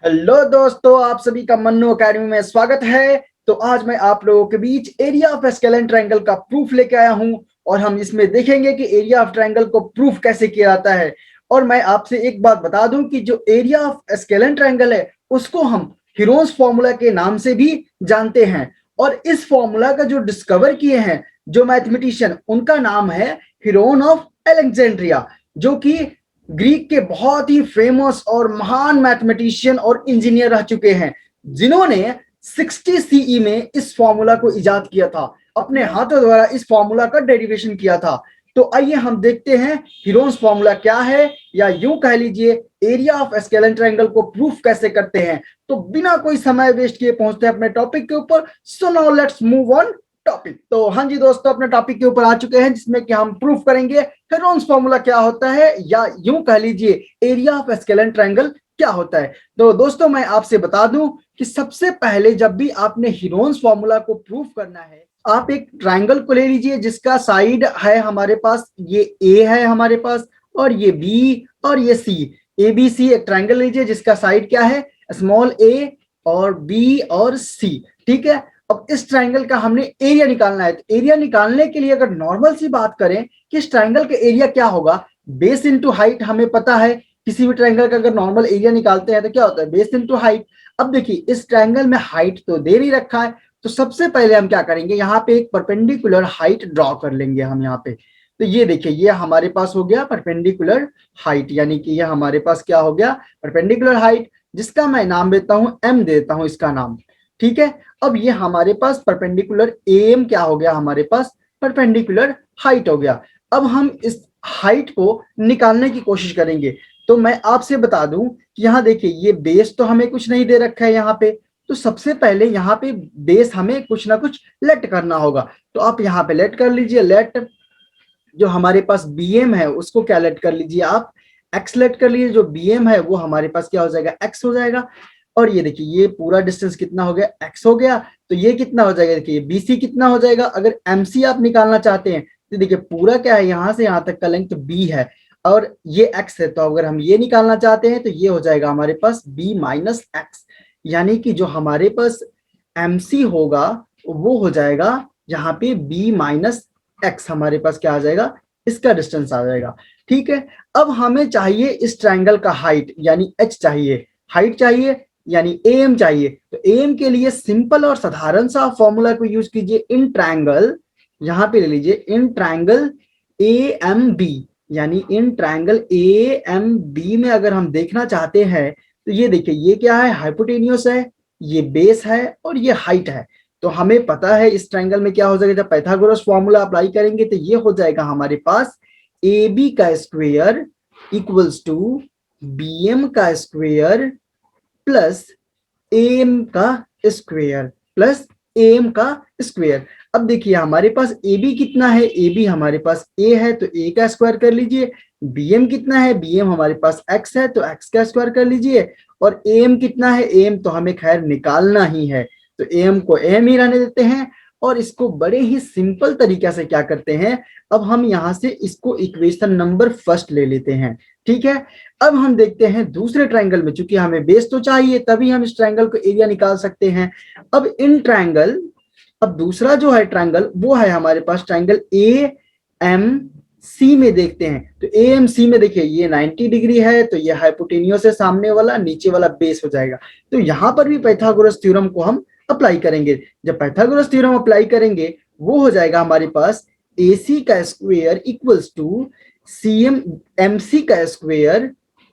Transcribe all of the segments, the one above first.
Hello दोस्तों, आप सभी का मन्नू एकेडमी में स्वागत है। तो आज मैं आप लोगों के बीच एरिया ऑफ स्केलेन ट्रायंगल का प्रूफ लेके आया हूं और हम इसमें देखेंगे कि एरिया ऑफ ट्रायंगल को प्रूफ कैसे किया जाता है। और मैं आपसे एक बात बता दूं कि जो एरिया ऑफ स्केलेन ट्रायंगल है उसको हम हीरोन्स फॉर्मूला के नाम से भी जानते हैं। और इस फॉर्मूला का जो डिस्कवर किए हैं जो मैथमेटिशियन, उनका नाम है हीरोन ऑफ अलेक्जेंड्रिया, जो कि ग्रीक के बहुत ही फेमस और महान मैथमेटिशियन और इंजीनियर रह चुके हैं, जिन्होंने 60 सीई में इस फॉर्मूला को इजाद किया था, अपने हाथों द्वारा इस फॉर्मूला का डेरिवेशन किया था। तो आइए हम देखते हैं हीरोन्स फॉर्मूला क्या है, या यूं कह लीजिए एरिया ऑफ स्केलेन ट्रायंगल को प्रूफ कैसे करते हैं। तो बिना कोई समय वेस्ट किए पहुंचते हैं अपने टॉपिक के ऊपर। So now let's move on topic. तो हाँ जी दोस्तों, अपने टॉपिक के ऊपर आ चुके हैं जिसमें कि हम प्रूफ करेंगे हेरोन्स फॉर्मूला क्या होता है, या यूं कह लीजिए एरिया ऑफ स्केलेन ट्रायंगल क्या होता है। तो दोस्तों मैं आपसे बता दूं कि सबसे पहले जब भी आपने हेरोन्स फॉर्मूला को प्रूफ करना है, आप एक ट्रायंगल को ले लीजिए जिसका साइड है हमारे पास, ये ए है हमारे पास, और ये बी और ये सी। ए बी सी एक ट्रायंगल लीजिए जिसका साइड क्या है, स्मॉल ए और बी और सी। ठीक है, अब इस ट्रायंगल का हमने एरिया निकालना है। तो एरिया निकालने के लिए अगर नॉर्मल सी बात करें कि इस ट्रायंगल का एरिया क्या होगा, बेस इनटू हाइट हमें पता है। किसी भी ट्रायंगल का अगर नॉर्मल एरिया निकालते हैं तो क्या होता है, बेस इनटू हाइट। अब देखिए इस ट्रायंगल में हाइट तो दे नहीं रखा है, तो सबसे पहले हम क्या करेंगे, यहाँ पे एक परपेंडिकुलर हाइट ड्रॉ कर लेंगे हम यहाँ पे। तो ये देखिए ये हमारे पास हो गया परपेंडिकुलर हाइट, यानी कि ये हमारे पास क्या हो गया, परपेंडिकुलर हाइट, जिसका मैं नाम देता हूं एम, देता हूं इसका नाम। ठीक है, अब ये हमारे पास परपेंडिकुलर एम क्या हो गया, हमारे पास परपेंडिकुलर हाइट हो गया। अब हम इस हाइट को निकालने की कोशिश करेंगे। तो मैं आपसे बता दूं कि यहाँ देखिए ये बेस तो हमें कुछ नहीं दे रखा है यहाँ पे, तो सबसे पहले यहाँ पे बेस हमें कुछ ना कुछ लेट करना होगा। तो आप यहाँ पे लेट कर लीजिए, लेट जो हमारे पास बी एम है उसको क्या लेट कर लीजिए आप, एक्स लेट कर लीजिए। जो बी एम है वो हमारे पास क्या हो जाएगा, एक्स हो जाएगा। और ये देखिए ये पूरा डिस्टेंस कितना हो गया, एक्स हो गया। तो ये कितना हो जाएगा, देखिए बीसी कितना हो जाएगा। अगर एमसी आप निकालना चाहते हैं तो देखिए पूरा क्या है, यहाँ से यहाँ तक का लेंथ बी है और ये एक्स है। तो अगर हम ये निकालना चाहते हैं तो ये हो जाएगा हमारे पास बी माइनस एक्स, यानी कि जो हमारे पास एमसी होगा वो हो जाएगा यहाँ पे बी माइनस एक्स, हमारे पास क्या आ जाएगा, इसका डिस्टेंस आ जाएगा। ठीक है, अब हमें चाहिए इस ट्रायंगल का हाइट, यानी एच चाहिए, हाइट चाहिए यानी एम चाहिए। तो एम के लिए सिंपल और साधारण सा फॉर्मूला को यूज कीजिए, इन ट्रायंगल, यहां पे ले लीजिए in triangle A M B, यानी in triangle A M B में अगर हम देखना चाहते हैं तो ये देखिए ये क्या है, हाइपोटेन्यूस है, ये बेस है और ये हाइट है। तो हमें पता है इस ट्रायंगल में क्या हो जाएगा, जब पाइथागोरस फॉर्मूला अप्लाई करेंगे तो ये हो जाएगा हमारे पास ए बी का square equals to B M का स्क्वायर प्लस एम का स्क्वायर, प्लस एम का स्क्वायर। अब देखिए हमारे पास ए बी कितना है, ए बी हमारे पास ए है तो ए का स्क्वायर कर लीजिए। बी एम कितना है, बी एम हमारे पास एक्स है तो एक्स का स्क्वायर कर लीजिए। और एम कितना है, एम तो हमें खैर निकालना ही है, तो एम को एम ही रहने देते हैं। और इसको बड़े ही सिंपल तरीके से क्या करते हैं, अब हम यहाँ से इसको इक्वेशन नंबर फर्स्ट ले लेते हैं। ठीक है, अब हम देखते हैं दूसरे ट्रायंगल में, चूंकि हमें बेस तो चाहिए तभी हम इस ट्रायंगल को एरिया निकाल सकते हैं। अब इन ट्रायंगल, अब दूसरा जो है ट्रायंगल वो है हमारे पास ट्रायंगल ए एम सी में देखते हैं। तो ए एम सी में देखिए ये 90 डिग्री है, तो ये हाइपोटेन्यूस से सामने वाला, नीचे वाला बेस हो जाएगा। तो यहाँ पर भी पाइथागोरस थ्योरम को हम अप्लाई करेंगे। जब पाइथागोरस थ्योरम अप्लाई करेंगे वो हो जाएगा हमारे पास ए सी का square equals to C M M C का स्क्वायर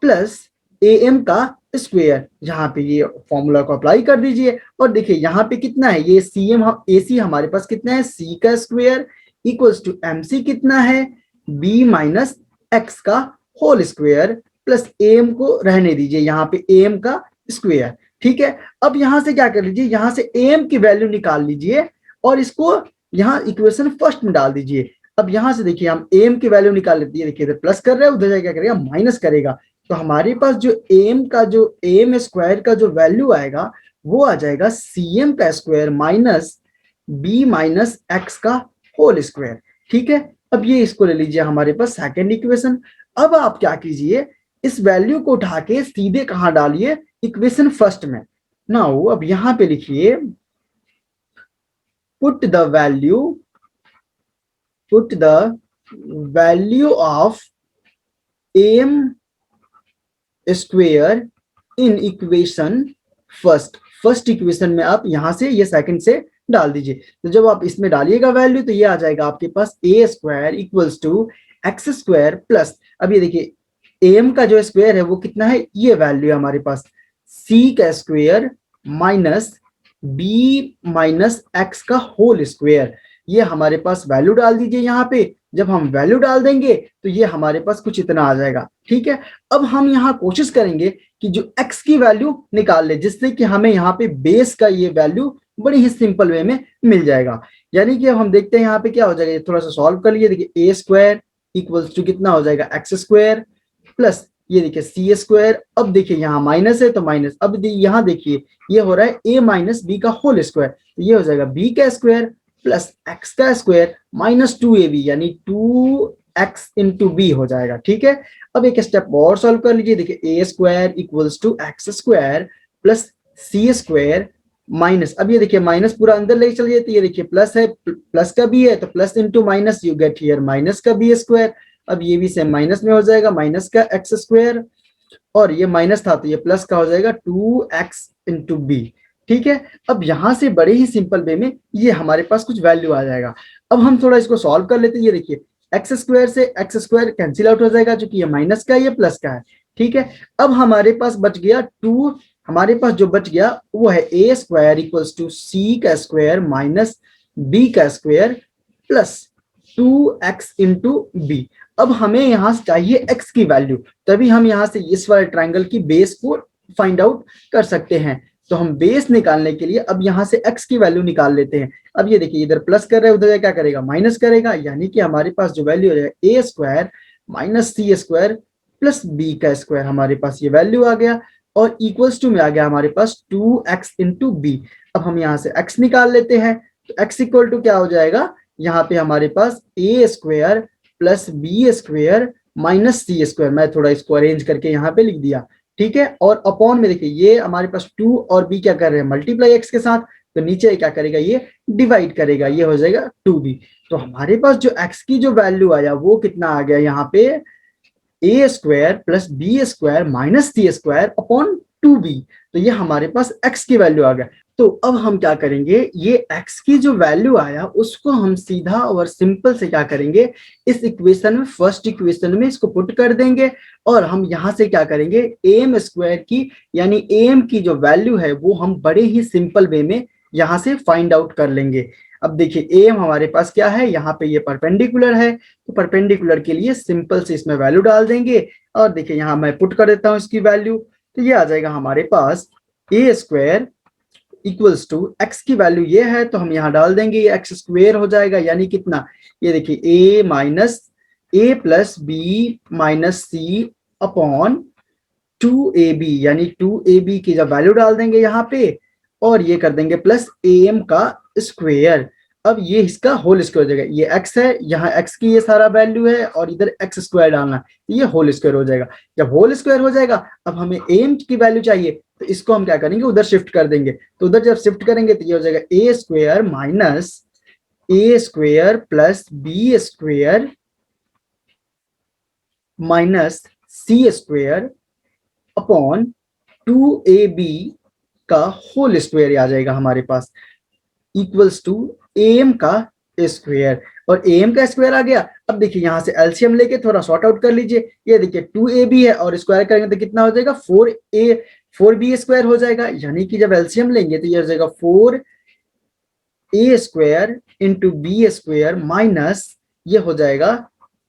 प्लस ए एम का स्क्वायर। यहाँ पे ये फॉर्मूला को अप्लाई कर दीजिए और देखिए यहाँ पे कितना है, ये सी एम ए सी हमारे पास कितना है, सी का square equals to M C कितना है, बी माइनस एक्स का होल स्क्वायर प्लस एम को रहने दीजिए यहाँ पे एम का स्क्वायर। ठीक है, अब यहाँ से क्या कर लीजिए, यहाँ से एम की वैल्यू निकाल लीजिए और इसको यहाँ इक्वेशन फर्स्ट में डाल दीजिए। अब यहाँ से देखिए हम एम की वैल्यू निकाल लेते हैं, देखिए प्लस कर रहे हैं, उधर क्या करेगा, माइनस करेगा। तो हमारे पास जो एम का, जो एम स्क्वायर का जो वैल्यू आएगा वो आ जाएगा सी एम का square minus B minus X का होल स्क्वायर। ठीक है, अब ये इसको ले लीजिए हमारे पास सेकेंड इक्वेशन। अब आप क्या कीजिए, इस वैल्यू को उठा के सीधे कहाँ डालिए, इक्वेशन फर्स्ट में। नाउ अब यहां पे लिखिए put the value of M square in equation first. First equation में आप यहां से ये सेकंड से डाल दीजिए। तो जब आप इसमें डालिएगा वैल्यू तो ये आ जाएगा आपके पास A square equals to X square plus, अब ये देखिए एम का जो स्क्वायर है वो कितना है, ये वैल्यू है हमारे पास सी का square minus B minus X का होल स्क्वायर। ये हमारे पास वैल्यू डाल दीजिए यहाँ पे। जब हम वैल्यू डाल देंगे तो ये हमारे पास कुछ इतना आ जाएगा। ठीक है, अब हम यहाँ कोशिश करेंगे कि जो x की वैल्यू निकाल ले, जिससे कि हमें यहाँ पे बेस का ये वैल्यू बड़ी ही सिंपल वे में मिल जाएगा। यानी कि अब हम देखते हैं यहाँ पे क्या हो जाएगा, थोड़ा सा सॉल्व कर लिए। देखिए ए स्क्वायर इक्वल्स टू कितना हो जाएगा एक्स स्क्वायर प्लस ये देखिए सी स्क्वायर। अब देखिए यहाँ माइनस है तो माइनस, अब यहाँ देखिए ये हो रहा है ए माइनस बी का होल स्क्वायर, तो ये हो जाएगा बी का स्क्वायर प्लस एक्स का स्क्वायर माइनस 2ab यानी 2x इंटू बी हो जाएगा। ठीक है, अब एक स्टेप और सॉल्व कर लीजिए। देखिए A square equals to X square plus C square minus, अब ये देखिए माइनस पूरा अंदर लेके चलिए तो ये देखिए प्लस है, प्लस का बी है तो plus into minus you get here minus का बी स्क्वायर। अब ये भी सेम माइनस में हो जाएगा माइनस का एक्स स्क्वायर, और ये माइनस था तो ये प्लस का हो जाएगा 2x इंटू बी। ठीक है, अब यहां से बड़े ही सिंपल वे में ये हमारे पास कुछ वैल्यू आ जाएगा। अब हम थोड़ा इसको सॉल्व कर लेते हैं। ये देखिए एक्स स्क्वायर से एक्स स्क्वायर कैंसिल आउट हो जाएगा, क्योंकि ये माइनस का है ये प्लस का है। ठीक है, अब हमारे पास बच गया 2, हमारे पास जो बच गया वो है A square equals to C का स्क्वायर माइनस बी का square plus 2x into B. अब हमें यहां से चाहिए x की वैल्यू, तभी हम यहां से इस वाले ट्रायंगल की बेस को फाइंड आउट कर सकते हैं। तो हम बेस निकालने के लिए अब यहां से x की वैल्यू निकाल लेते हैं। अब ये देखिए इधर प्लस कर रहे हैं, उधर क्या करेगा माइनस करेगा, यानी कि हमारे पास जो वैल्यू हो जाएगा A square minus C square plus B का स्क्वायर, हमारे पास ये वैल्यू आ गया और इक्वल्स टू में आ गया हमारे पास 2x इंटू बी। अब हम यहाँ से x निकाल लेते हैं, तो x इक्वल टू क्या हो जाएगा, यहाँ पे हमारे पास A square plus B square minus C square, मैं थोड़ा इसको अरेंज करके यहाँ पे लिख दिया। ठीक है, और अपॉन में देखिए ये हमारे पास 2 और b क्या कर रहे हैं मल्टीप्लाई एक्स के साथ, तो नीचे क्या करेगा ये डिवाइड करेगा, ये हो जाएगा 2b। तो हमारे पास जो x की जो वैल्यू आया वो कितना आ गया यहाँ पे A square plus B square minus C square upon 2b। तो ये हमारे पास x की वैल्यू आ गया। तो अब हम क्या करेंगे, ये x की जो वैल्यू आया उसको हम सीधा और सिंपल से क्या करेंगे, इस इक्वेशन में फर्स्ट इक्वेशन में इसको पुट कर देंगे, और हम यहां से क्या करेंगे एम स्क्वायर की यानी एम की जो वैल्यू है वो हम बड़े ही सिंपल वे में यहां से फाइंड आउट कर लेंगे। अब देखिए एम हमारे पास क्या है, यहाँ पे ये परपेंडिकुलर है, तो परपेंडिकुलर के लिए सिंपल से इसमें वैल्यू डाल देंगे, और देखिए यहाँ मैं पुट कर देता हूँ इसकी वैल्यू, तो ये आ जाएगा हमारे पास A square equals to x की वैल्यू ये है तो हम यहाँ डाल देंगे, ये एक्स स्क्वेयर हो जाएगा यानी कितना, ये देखिए ए माइनस ए प्लस बी माइनस सी अपॉन 2ab यानी 2ab की जब वैल्यू डाल देंगे यहाँ पे, और ये कर देंगे प्लस am का स्क्वेयर। अब ये इसका होल स्क्वायर हो जाएगा, ये x है, यहाँ x की ये सारा वैल्यू है और इधर x स्क्वायर डालना, ये होल स्क्वायर हो जाएगा। जब होल स्क्वायर हो जाएगा अब हमें am की वैल्यू चाहिए, तो इसको हम क्या करेंगे उधर शिफ्ट कर देंगे, तो उधर जब शिफ्ट करेंगे तो ये हो जाएगा A square minus A square plus B square minus C square upon 2ab का होल स्क्वायर आ जाएगा हमारे पास इक्वल्स टू am का स्क्वायर, और am का स्क्वायर आ गया। अब देखिए यहाँ से एलसीएम लेके थोड़ा सॉर्ट आउट कर लीजिए, ये देखिए 2ab है और स्क्वायर करेंगे तो कितना हो जाएगा 4b स्क्वायर हो जाएगा, यानी कि जब एलसीएम लेंगे तो ये हो जाएगा 4a square into B square minus ये हो जाएगा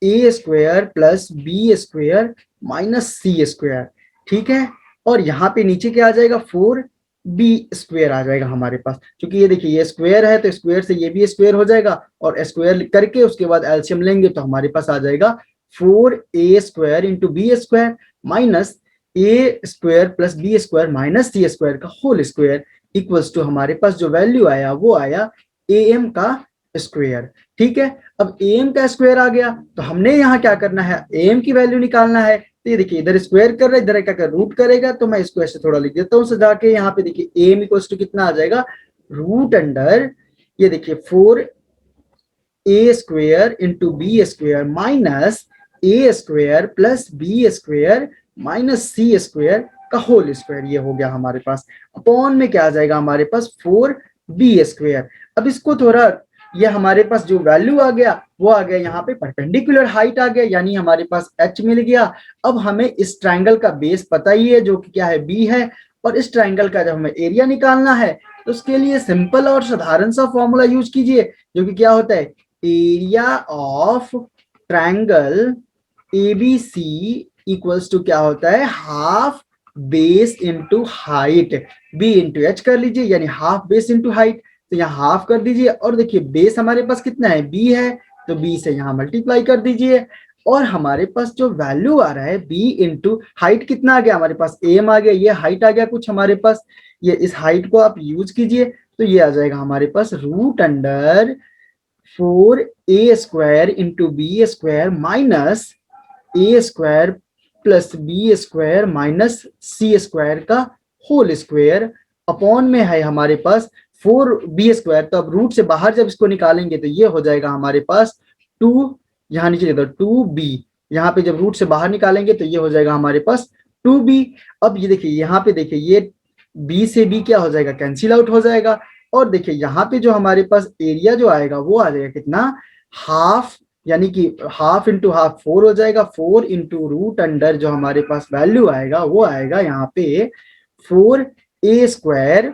A square plus B square minus C square. ठीक है, और यहाँ पे नीचे क्या आ जाएगा 4b स्क्वायर आ जाएगा हमारे पास, क्योंकि ये देखिए ये स्क्वायर है तो स्क्वायर से ये भी स्क्वायर हो जाएगा, और स्क्वायर करके उसके बाद एलसीएम लेंगे तो हमारे पास आ जाएगा 4a square into B square minus A square plus B square minus C square का होल स्क्वायर इक्वल्स टू हमारे पास जो वैल्यू आया वो आया am का स्क्वायर। ठीक है, अब एम का स्क्वायर आ गया तो हमने यहाँ क्या करना है, एम की वैल्यू निकालना है। तो ये देखिए इधर स्क्वायर कर रहा है, इधर क्या कर रूट करेगा, तो मैं इसको ऐसे थोड़ा लिख देता हूँ सजा के। यहाँ पे देखिए एम इक्वल्स टू कितना आ जाएगा, रूट अंडर ये देखिए 4a square into B square minus A square plus B square minus C square का होल स्क्वायर। ये हो गया हमारे पास, अपॉन में क्या आ जाएगा हमारे पास 4b स्क्वायर। अब इसको थोड़ा, ये हमारे पास जो वैल्यू आ गया वो आ गया यहाँ पे परपेंडिकुलर हाइट आ गया, यानी हमारे पास h मिल गया। अब हमें इस ट्रायंगल का बेस पता ही है जो कि क्या है, b है, और इस ट्रायंगल का जब हमें एरिया निकालना है तो उसके लिए सिंपल और साधारण सा फॉर्मूला यूज कीजिए, जो कि क्या होता है, area of triangle ABC equals to क्या होता है, half base into height, B into H कर लीजिए, यानी हाफ बेस इंटू हाइट। तो यहाँ हाफ कर दीजिए, और देखिए बेस हमारे पास कितना है, बी है, तो बी से यहाँ मल्टीप्लाई कर दीजिए, और हमारे पास जो वैल्यू आ रहा है बी इंटू हाइट कितना आ गया हमारे पास, एम आ गया, ये हाइट आ गया कुछ हमारे पास, ये इस हाइट को आप यूज कीजिए, तो ये आ जाएगा हमारे पास root under 4a square into B square minus A square plus B square minus C square का होल स्क्वायर, अपॉन में है हमारे पास 4b स्क्वायर। तो अब रूट से बाहर जब इसको निकालेंगे तो ये हो जाएगा हमारे पास 2, यहाँ नीचे दे दो 2b, यहाँ पे जब रूट से बाहर निकालेंगे तो ये हो जाएगा हमारे पास 2b। अब ये देखिए यहाँ पे देखिए ये b से b क्या हो जाएगा, कैंसिल आउट हो जाएगा, और देखिए यहाँ पे जो हमारे पास एरिया जो आएगा वो आ जाएगा कितना, हाफ, यानी कि हाफ इंटू हाफ 4 हो जाएगा, 4 इंटू रूट अंडर जो हमारे पास वैल्यू आएगा वो आएगा यहाँ पे 4a square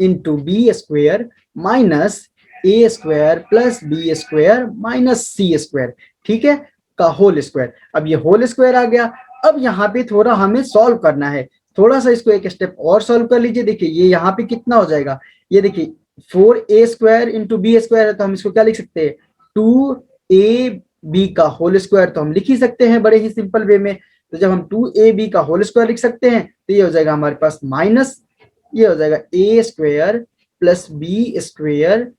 into B square minus A square plus B square minus C square, ठीक है, का होल स्क्वायर। अब ये होल स्क्वायर आ गया। अब यहाँ पे थोड़ा हमें सॉल्व करना है, थोड़ा सा इसको एक स्टेप और सॉल्व कर लीजिए। देखिए ये यहाँ पे कितना हो जाएगा, ये देखिए 4a square into B square है, तो हम इसको क्या लिख सकते हैं, 2ab का होल स्क्वायर, तो हम लिख ही सकते हैं बड़े ही सिंपल वे में। तो जब हम 2ab का होल स्क्वायर लिख सकते हैं तो ये हो जाएगा हमारे पास माइनस, ये हो जाएगा A square plus B square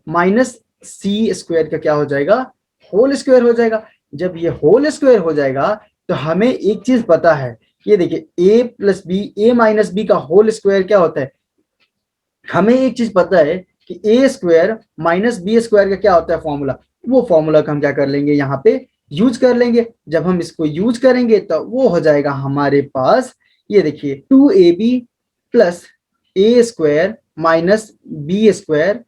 minus C square का क्या हो जाएगा, होल स्क्वायर हो जाएगा। जब ये होल स्क्वायर हो जाएगा तो हमें एक चीज पता है, ये देखिए a plus B, A minus B का होल स्क्वायर क्या होता है, हमें एक चीज पता है कि A square minus B square का क्या होता है फॉर्मूला, वो फॉर्मूला का हम क्या कर लेंगे यहाँ पे यूज कर लेंगे। जब हम इसको यूज करेंगे तो वो हो जाएगा हमारे पास, ये देखिए 2ab plus A square minus B square,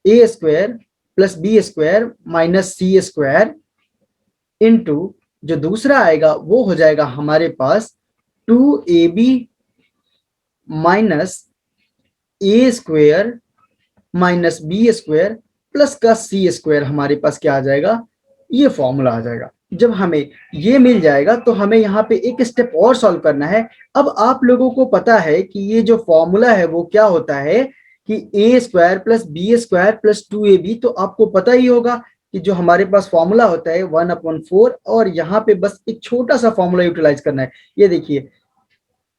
A square plus B square minus C square into जो दूसरा आएगा वो हो जाएगा हमारे पास 2ab minus A square minus B square plus का सी स्क्वायर, हमारे पास क्या आ जाएगा, ये फॉर्मूला आ जाएगा। जब हमें ये मिल जाएगा तो हमें यहाँ पे एक स्टेप और सॉल्व करना है। अब आप लोगों को पता है कि ये जो फॉर्मूला है वो क्या होता है कि A square plus B square plus 2ab, तो आपको पता ही होगा कि जो हमारे पास फॉर्मूला होता है 1/4, और यहाँ पे बस एक छोटा सा फॉर्मूला यूटिलाइज करना है। ये देखिए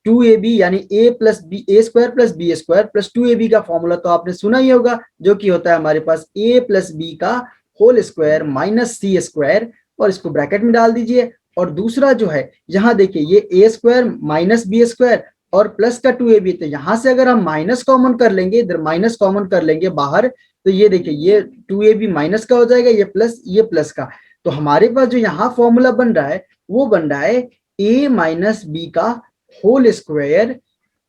2ab यानी a plus B, A square plus B square plus 2ab का फॉर्मूला तो आपने सुना ही होगा, जो कि होता है हमारे पास a प्लस बी का whole square minus C square, और इसको ब्रैकेट में डाल दीजिए। और दूसरा जो है यहाँ देखिए ये a square minus B square और प्लस का 2ab, तो यहाँ से अगर हम माइनस कॉमन कर लेंगे, इधर माइनस कॉमन कर लेंगे बाहर, तो ये देखिए ये 2ab माइनस का हो जाएगा, ये प्लस का। तो हमारे पास जो यहाँ फॉर्मूला बन रहा है वो बन रहा है a माइनस बी का whole square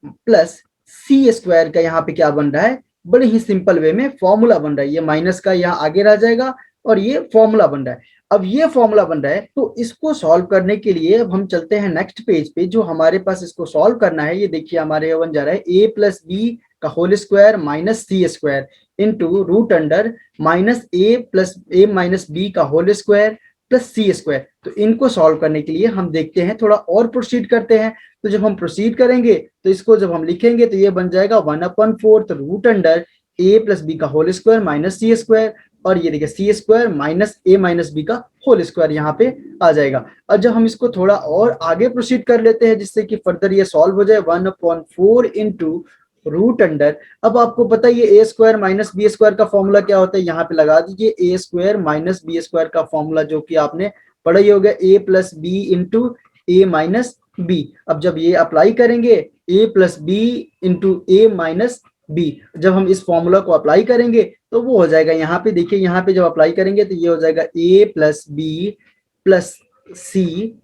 plus C square का, यहाँ पे क्या बन रहा है, बड़े ही सिंपल वे में फॉर्मूला बन रहा है। ये माइनस का यहाँ आगे रह जाएगा और ये फॉर्मूला बन रहा है। अब ये फॉर्मूला बन रहा है तो इसको सॉल्व करने के लिए अब हम चलते हैं नेक्स्ट पेज पे, जो हमारे पास इसको सॉल्व करना है। ये देखिए हमारे बन जा रहा है a प्लस बी का whole square minus C square into root under minus A minus B का whole square plus C square. तो इनको सॉल्व करने के लिए हम देखते हैं, थोड़ा और प्रोसीड करते हैं। तो जब हम प्रोसीड करेंगे तो इसको जब हम लिखेंगे तो ये बन जाएगा 1/4 रूट अंडर ए प्लस बी का whole square minus C square, और ये देखिए सी square minus A minus B का होल स्क्वायर यहाँ पे आ जाएगा। और जब हम इसको थोड़ा और आगे प्रोसीड कर लेते हैं जिससे कि फर्दर ये सॉल्व हो जाए, 1/4 इंटू रूट अंडर, अब आपको पता है ये ए स्क्वायर माइनस बी स्क्वायर का फॉर्मूला क्या होता है, यहाँ पे लगा दीजिए ए स्क्वायर माइनस बी स्क्वायर का फॉर्मूला जो कि आपने पढ़ा ही होगा, ए प्लस बी इंटू ए माइनस बी। अब जब ये अप्लाई करेंगे ए प्लस बी इंटू ए माइनस बी, जब हम इस फॉर्मूला को अप्लाई करेंगे तो वो हो जाएगा, यहाँ पे देखिए, यहाँ पे जब अप्लाई करेंगे तो ये हो जाएगा ए प्लस बी प्लस सी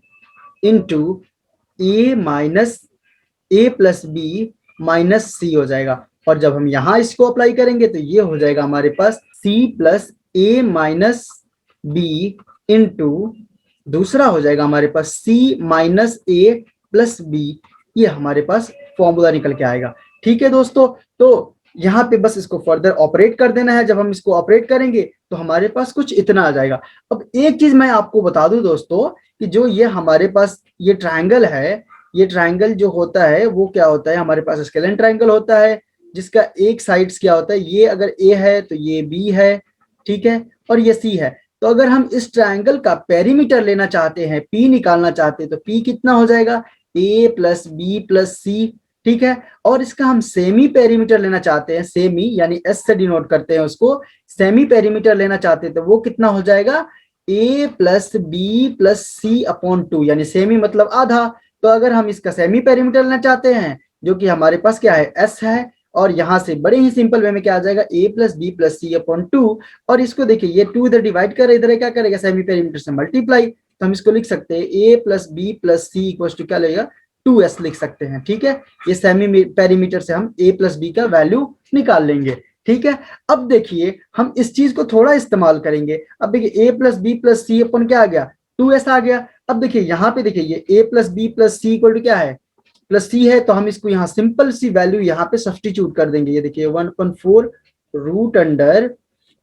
इंटू ए माइनस ए प्लस बी माइनस सी हो जाएगा। और जब हम यहाँ इसको अप्लाई करेंगे तो ये हो जाएगा हमारे पास सी प्लस ए माइनस बी इंटू दूसरा हो जाएगा हमारे पास सी माइनस ए प्लस बी। ये हमारे पास फॉर्मूला निकल के आएगा। ठीक है दोस्तों, तो यहाँ पे बस इसको फर्दर ऑपरेट कर देना है। जब हम इसको ऑपरेट करेंगे तो हमारे पास कुछ इतना आ जाएगा। अब एक चीज मैं आपको बता दूं दोस्तों कि जो ये हमारे पास ये ट्रायंगल है, ये ट्रायंगल जो होता है वो क्या होता है, हमारे पास स्केलेन ट्रायंगल होता है जिसका एक साइड्स क्या होता है, ये अगर ए है तो ये बी है, ठीक है, और ये सी है। तो अगर हम इस ट्रायंगल का पेरीमीटर लेना चाहते हैं, पी निकालना चाहते हैं, तो पी कितना हो जाएगा, ए प्लस बी प्लस सी, ठीक है। और इसका हम सेमी पेरीमीटर लेना चाहते हैं, सेमी यानी एस से डिनोट करते हैं उसको, सेमी पेरीमीटर लेना चाहते हैं तो वो कितना हो जाएगा, ए प्लस बी प्लस सी अपॉन 2, यानी सेमी मतलब आधा। तो अगर हम इसका सेमी पेरीमीटर लेना चाहते हैं जो कि हमारे पास क्या है, एस है, और यहां से बड़े ही सिंपल वे में क्या आ जाएगा, ए प्लस बी प्लस सी अपॉन 2। और इसको देखिए ये 2 इधर डिवाइड कर, इधर क्या करेगा, सेमी पेरीमीटर से मल्टीप्लाई, तो हम इसको लिख सकते हैं A plus B plus C equal to क्या लगेगा, 2s लिख सकते हैं। ठीक है, ये सेमी पेरीमीटर से हम a प्लस बी का वैल्यू निकाल लेंगे। ठीक है, अब देखिए हम इस चीज को थोड़ा इस्तेमाल करेंगे। अब देखिए a प्लस बी प्लस सी अपन क्या आ गया, 2s आ गया। अब देखिए यहाँ पे देखिए ये a plus B plus C equal to क्या है, प्लस सी है, तो हम इसको यहाँ सिंपल सी वैल्यू यहाँ पे सब्स्टिट्यूट कर देंगे। ये देखिए 1/4 रूट अंडर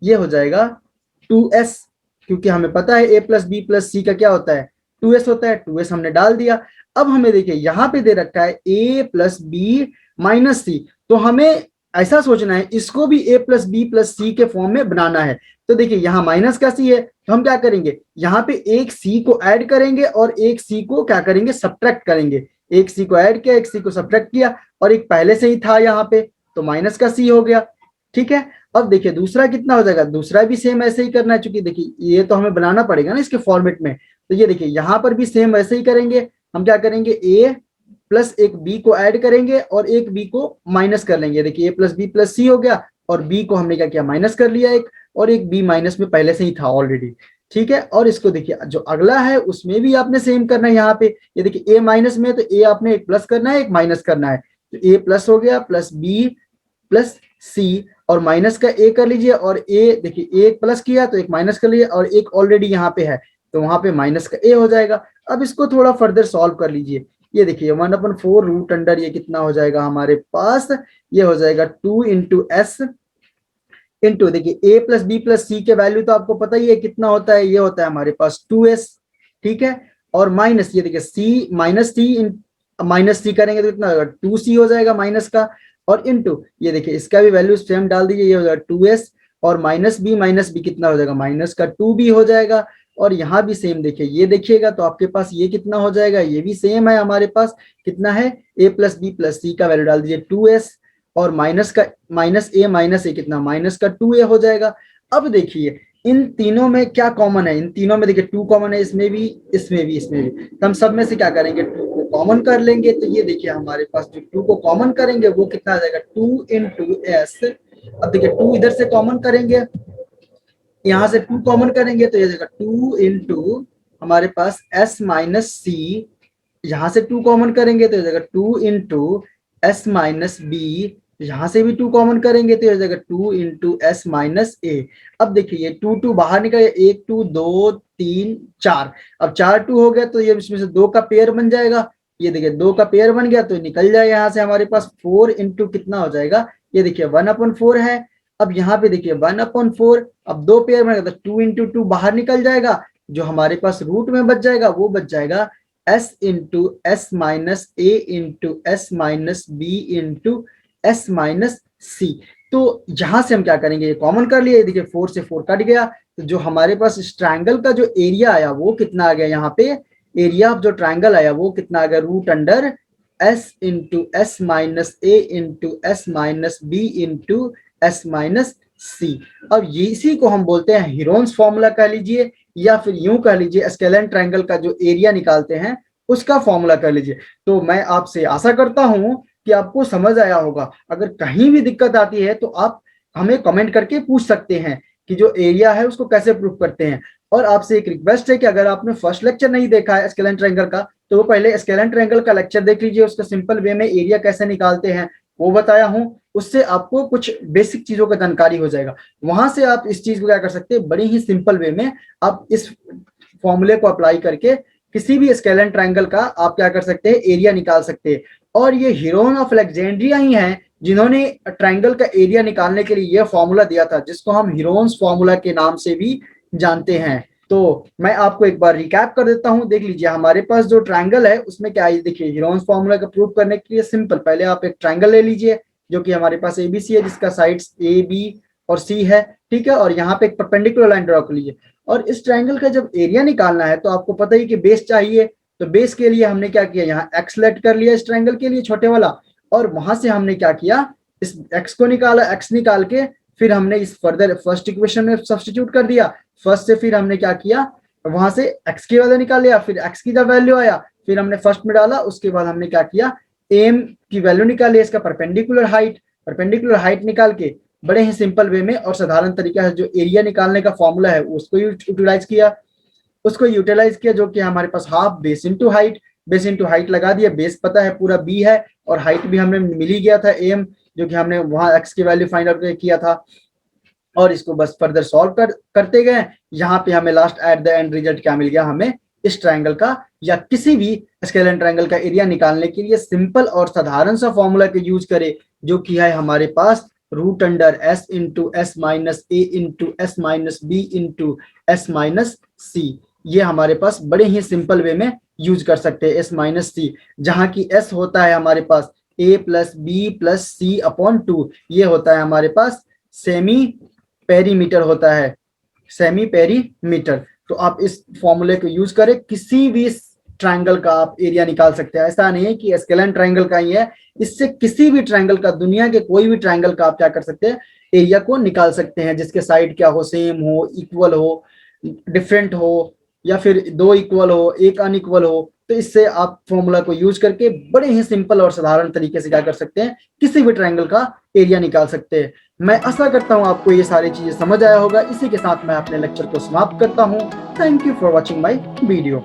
ये हो जाएगा 2s, क्योंकि हमें पता है a प्लस बी प्लस सी का क्या होता है, 2s होता है, 2s हमने डाल दिया। अब हमें देखिए यहाँ पे दे रखा है a plus B minus C, तो हमें ऐसा सोचना है इसको भी a प्लस बी प्लस सी के फॉर्म में बनाना है। तो देखिए यहाँ माइनस का सी है, तो हम क्या करेंगे, यहाँ पे एक सी को ऐड करेंगे और एक सी को क्या करेंगे, सब्ट्रैक्ट करेंगे। एक सी को ऐड किया, एक सी को सब्ट्रैक्ट किया, और एक पहले से ही था यहाँ पे, तो माइनस का सी हो गया। ठीक है, अब देखिए दूसरा कितना हो जाएगा, दूसरा भी सेम ऐसे ही करना है, चूंकि देखिए ये तो हमें बनाना पड़ेगा ना इसके फॉर्मेट में। तो ये देखिए यहाँ पर भी सेम वैसे ही करेंगे। हम क्या करेंगे, ए प्लस एक बी को ऐड करेंगे और एक बी को माइनस कर लेंगे। देखिए ए प्लस बी प्लस सी हो गया, और बी को हमने क्या किया, माइनस कर लिया एक, और एक बी माइनस में पहले से ही था ऑलरेडी। ठीक है, और इसको देखिए जो अगला है उसमें भी आपने सेम करना है। यहाँ पे ये देखिए ए माइनस में, तो ए आपने एक प्लस करना है एक माइनस करना है, तो ए प्लस हो गया प्लस बी प्लस सी, और माइनस का ए कर लीजिए, और ए देखिए एक प्लस किया तो एक माइनस कर लीजिए, और एक ऑलरेडी यहाँ पे है तो वहां पे माइनस का ए हो जाएगा। अब इसको थोड़ा फर्दर सॉल्व कर लीजिए। ये देखिए 1/4 रूट अंडर ये कितना हो जाएगा हमारे पास, ये हो जाएगा 2 इंटू एस इंटू देखिए ए प्लस बी प्लस सी के वैल्यू तो आपको पता ही है कितना होता है, ये होता है हमारे पास 2s। ठीक है, और माइनस ये देखिए सी माइनस सी करेंगे तो कितना होगा, 2c हो जाएगा माइनस का, और इंटू ये देखिए इसका भी वैल्यू सेम डाल दीजिए, ये हो जाएगा 2s, और माइनस बी कितना हो जाएगा, माइनस का 2b हो जाएगा। और यहाँ भी सेम देखिए, ये देखिएगा तो आपके पास ये कितना हो जाएगा, ये भी सेम है हमारे पास, कितना है, ए प्लस बी प्लस सी का वैल्यू डाल दीजिए 2s, और माइनस ए माइनस ए कितना, माइनस का 2a हो जाएगा। अब देखिए इन तीनों में क्या कॉमन है, इन तीनों में देखिए 2 कॉमन है, इसमें भी इसमें भी इसमें भी, तो हम सब में से क्या करेंगे, 2 को कॉमन कर लेंगे। तो ये देखिए हमारे पास जो 2 को कॉमन करेंगे वो कितना आ जाएगा, 2 इंटू एस। अब देखिए 2 इधर से कॉमन करेंगे, यहाँ से 2 कॉमन करेंगे तो ये जाएगा 2 इंटू हमारे पास s माइनस सी, यहाँ से 2 कॉमन करेंगे तो ये जाएगा 2 इंटू एस माइनस बी, यहाँ से भी 2 कॉमन करेंगे तो ये जाएगा 2 इंटू एस माइनस ए। अब देखिए ये 2 बाहर निकल, 1 2 2 3 4, अब 4 2 हो गया तो ये इसमें से 2 का पेयर बन जाएगा। ये देखिए 2 का पेयर बन गया तो निकल जाए यहाँ से हमारे पास 4 इंटू कितना हो जाएगा, ये देखिए 1/4 है। अब यहाँ पे देखिए 1/4, अब 2 पेयर बनेगा तो 2 इंटू 2 बाहर निकल जाएगा, जो हमारे पास रूट में बच जाएगा वो बच जाएगा s into S minus A into S minus B into S minus C. तो यहां से हम क्या करेंगे, ये कॉमन कर लिए, देखिए 4 से 4 कट गया, तो जो हमारे पास इस ट्रायंगल का जो एरिया आया वो कितना आ गया, यहाँ पे एरिया ऑफ जो ट्रायंगल आया वो कितना आ गया, root under S into S minus A into S minus B into S minus C. अब ये इसी को हम बोलते हैं हीरोन्स फॉर्मूला कह लीजिए, या फिर यूं कह लीजिए स्केलेन ट्रायंगल का जो एरिया निकालते हैं उसका फॉर्मूला कर लीजिए। तो मैं आपसे आशा करता हूं कि आपको समझ आया होगा। अगर कहीं भी दिक्कत आती है तो आप हमें कमेंट करके पूछ सकते हैं कि जो एरिया है उसको कैसे प्रूव करते हैं। और आपसे एक रिक्वेस्ट है कि अगर आपने फर्स्ट लेक्चर नहीं देखा है स्केलेन ट्रायंगल का, तो वो पहले स्केलेन ट्रायंगल का लेक्चर देख लीजिए, उसका सिंपल वे में एरिया कैसे निकालते हैं वो बताया हूं। उससे आपको कुछ बेसिक चीजों का जानकारी हो जाएगा। वहां से आप इस चीज को क्या कर सकते हैं, बड़ी ही सिंपल वे में आप इस फॉर्मूले को अप्लाई करके किसी भी स्केलेन ट्रायंगल का आप क्या कर सकते हैं, एरिया निकाल सकते हैं। और ये हीरोन ऑफ अलेक्जेंड्रिया ही हैं जिन्होंने ट्रायंगल का एरिया निकालने के लिए यह फॉर्मूला दिया था, जिसको हम हीरोन्स फॉर्मूला के नाम से भी जानते हैं। तो मैं आपको एक बार रिकैप कर देता हूं। देख लीजिए हमारे पास जो ट्रायंगल है उसमें क्या है, देखिए हीरोन्स फॉर्मूला का प्रूव करने के लिए सिंपल, पहले आप एक ट्रायंगल ले लीजिए जो कि हमारे पास एबीसी है, जिसका साइड्स ए बी और सी है, ठीक है। और यहाँ पे एक परपेंडिकुलर लाइन ड्रॉ कर लीजिए। और इस ट्रायंगल का जब एरिया निकालना है तो आपको पता ही कि बेस चाहिए। तो बेस के लिए हमने क्या किया, यहाँ एक्स सेलेक्ट कर लिया इस ट्रायंगल के लिए छोटे वाला, और वहां से हमने क्या किया, इस एक्स को निकाला, एक्स निकाल के फिर हमने इस फर्दर फर्स्ट इक्वेशन में सब्स्टिट्यूट कर दिया। फर्स्ट से फिर हमने क्या किया, वहां से एक्स की वैल्यू निकाल लिया, फिर एक्स की जब वैल्यू आया फिर हमने फर्स्ट में डाला। उसके बाद हमने क्या किया, एम की वैल्यू निकाल लिया, इसका परपेंडिकुलर हाइट निकाल के बड़े ही सिंपल वे में और साधारण तरीका है जो एरिया निकालने का फॉर्मूला है उसको यूटिलाइज किया, जो कि हमारे पास हाफ बेस इंटू हाइट लगा दिया। बेस पता है पूरा बी है और हाइट भी हमें मिल ही गया था एम, जो कि हमने वहां एक्स की वैल्यू फाइंड आउट किया था। और इसको बस फर्दर सॉल्व करते गए। यहाँ पे हमें last at the end result क्या मिल गया, हमें इस ट्रायंगल का या किसी भी स्केलेन ट्रायंगल का एरिया निकालने के लिए सिंपल और साधारण सा फॉर्मूला के यूज करे, जो कि है हमारे पास root under S into S minus A into S minus B into S minus C. ये हमारे पास बड़े ही सिंपल वे में यूज कर सकते हैं एस माइनस सी, जहाँ की एस होता है हमारे पास ए प्लस बी प्लस सी अपॉन 2। ये होता है हमारे पास सेमी पेरीमीटर होता है, सेमी पेरीमीटर। तो आप इस फॉर्मूले को यूज करें, किसी भी ट्रायंगल का आप एरिया निकाल सकते हैं। ऐसा नहीं है कि स्केलेन ट्रायंगल का ही है, इससे किसी भी ट्रायंगल का, दुनिया के कोई भी ट्रायंगल का आप क्या कर सकते हैं, एरिया को निकाल सकते हैं, जिसके साइड क्या हो, सेम हो, इक्वल हो, डिफरेंट हो, या फिर दो इक्वल हो, एक अनइक्वल हो। तो इससे आप फॉर्मूला को यूज करके बड़े ही सिंपल और साधारण तरीके से क्या कर सकते हैं, किसी भी ट्रायंगल का एरिया निकाल सकते हैं। मैं आशा करता हूं आपको ये सारी चीजें समझ आया होगा। इसी के साथ मैं अपने लेक्चर को समाप्त करता हूं। Thank you for watching my video.